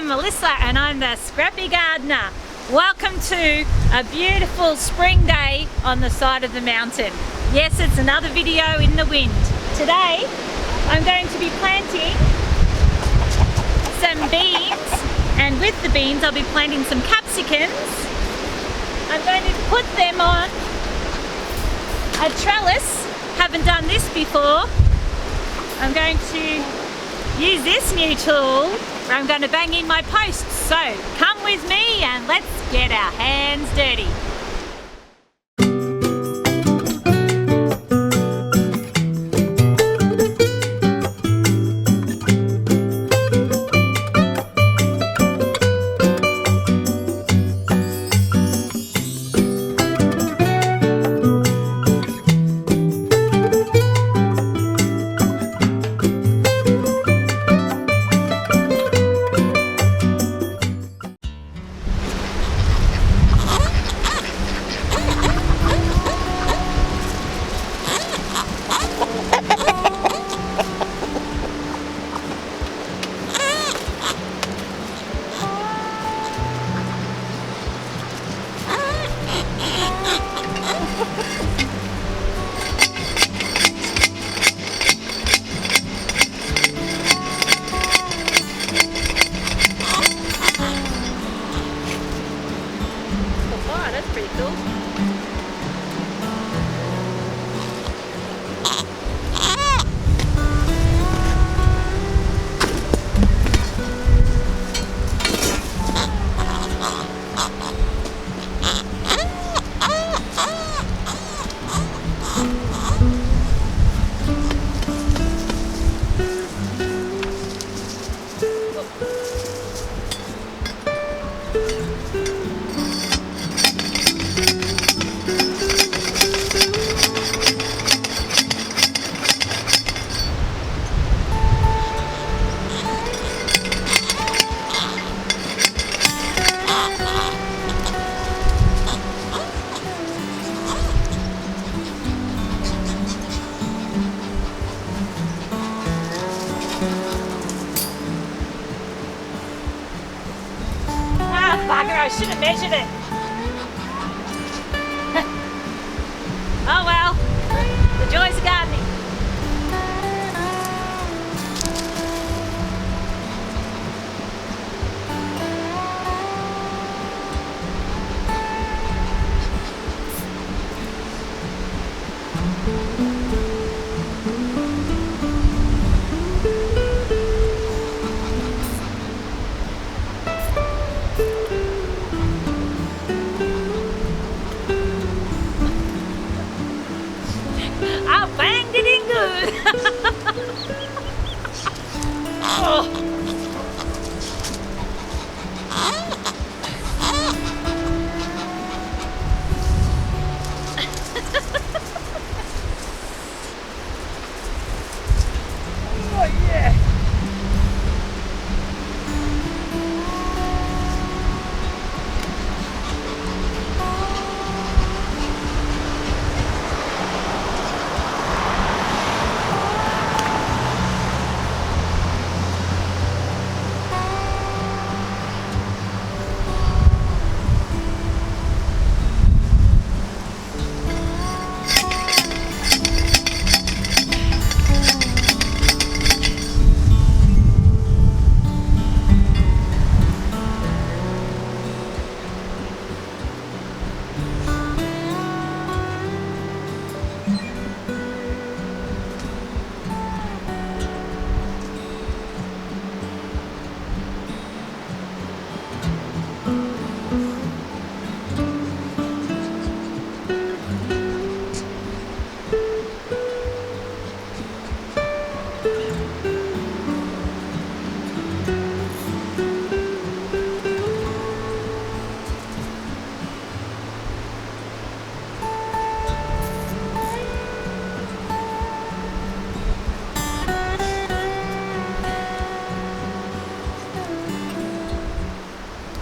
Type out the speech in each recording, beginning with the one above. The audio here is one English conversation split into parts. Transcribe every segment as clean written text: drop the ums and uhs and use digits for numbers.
Melissa and I'm the Scrappy Gardener. Welcome to a beautiful spring day on the side of the mountain. Yes, it's another video in the wind. Today I'm going to be planting some beans, and with the beans I'll be planting some capsicums. I'm going to put them on a trellis. Haven't done this before. I'm going to use this new tool where I'm going to bang in my posts. So come with me and let's get our hands dirty. Pretty cool. Bugger, I should have measured it. Oh well, the joys of gardening. Oh. Oh yeah.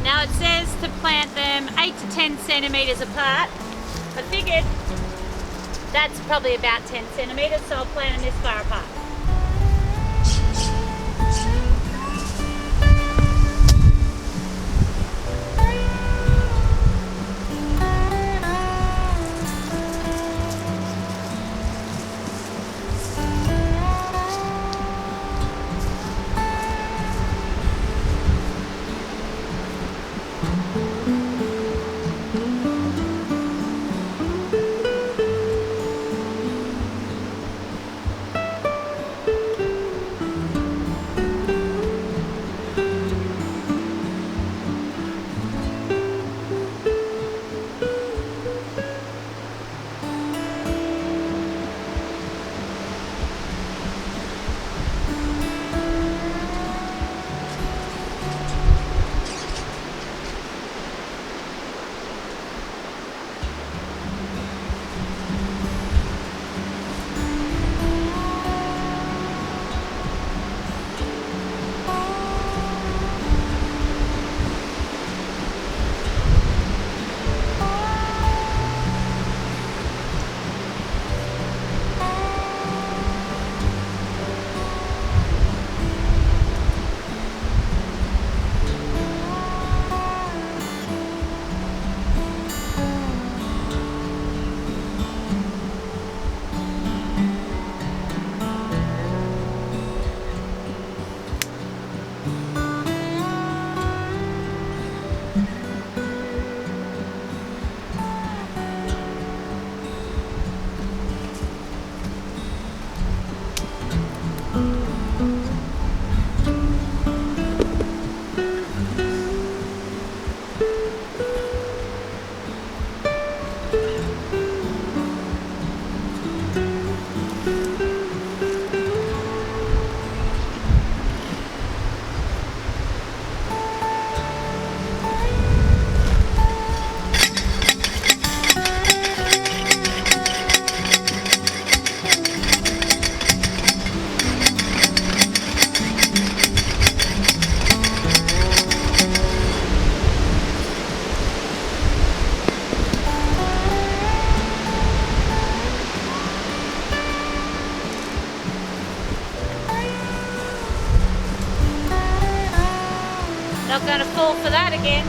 Now it says to plant them 8 to 10 centimetres apart. I figured that's probably about 10 centimetres, so I'll plant them this far apart. Not going to fall for that again.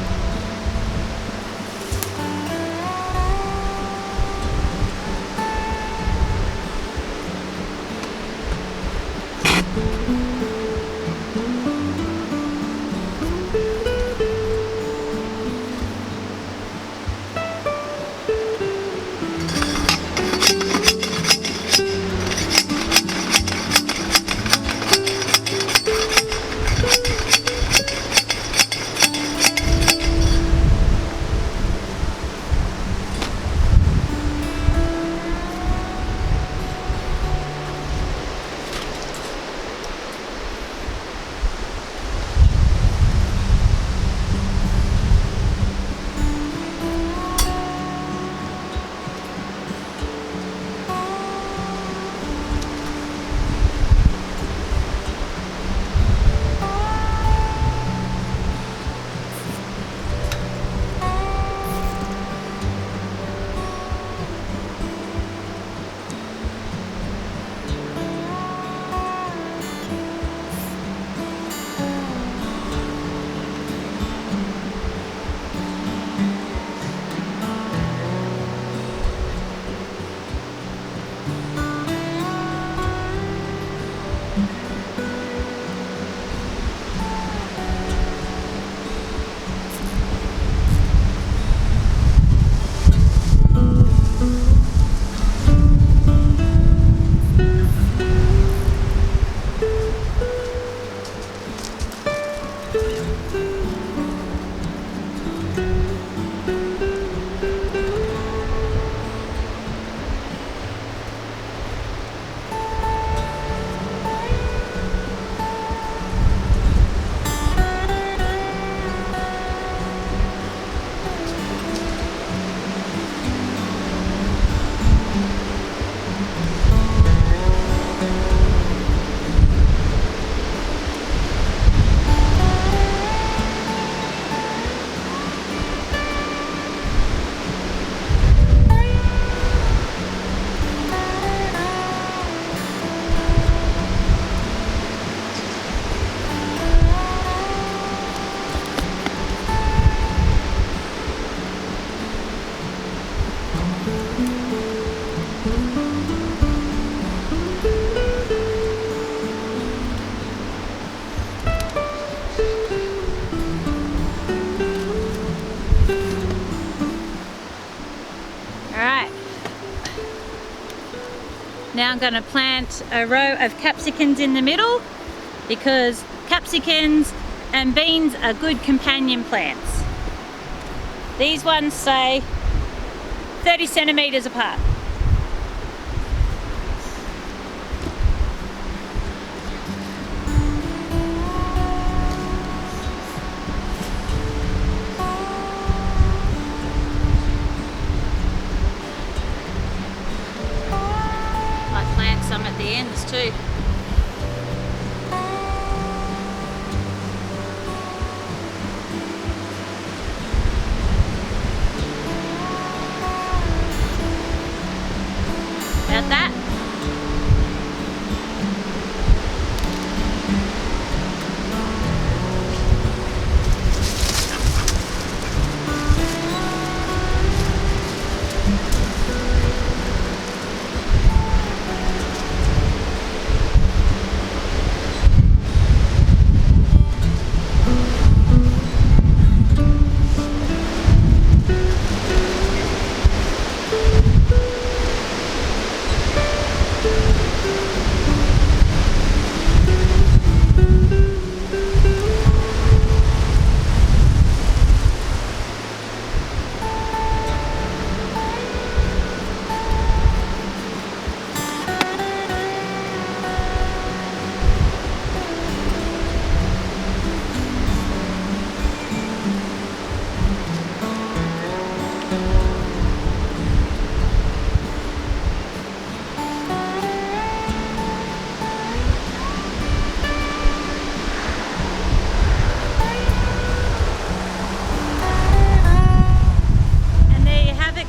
Now I'm going to plant a row of capsicums in the middle because capsicums and beans are good companion plants. These ones stay 30 centimeters apart. Some at the ends too. About that.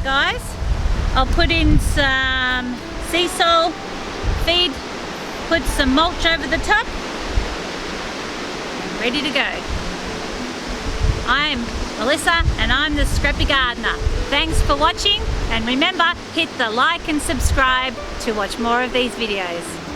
Guys, I'll put in some sea salt feed, put some mulch over the top, ready to go. I'm Melissa and I'm the Scrappy Gardener. Thanks for watching, and remember, hit the like and subscribe to watch more of these videos.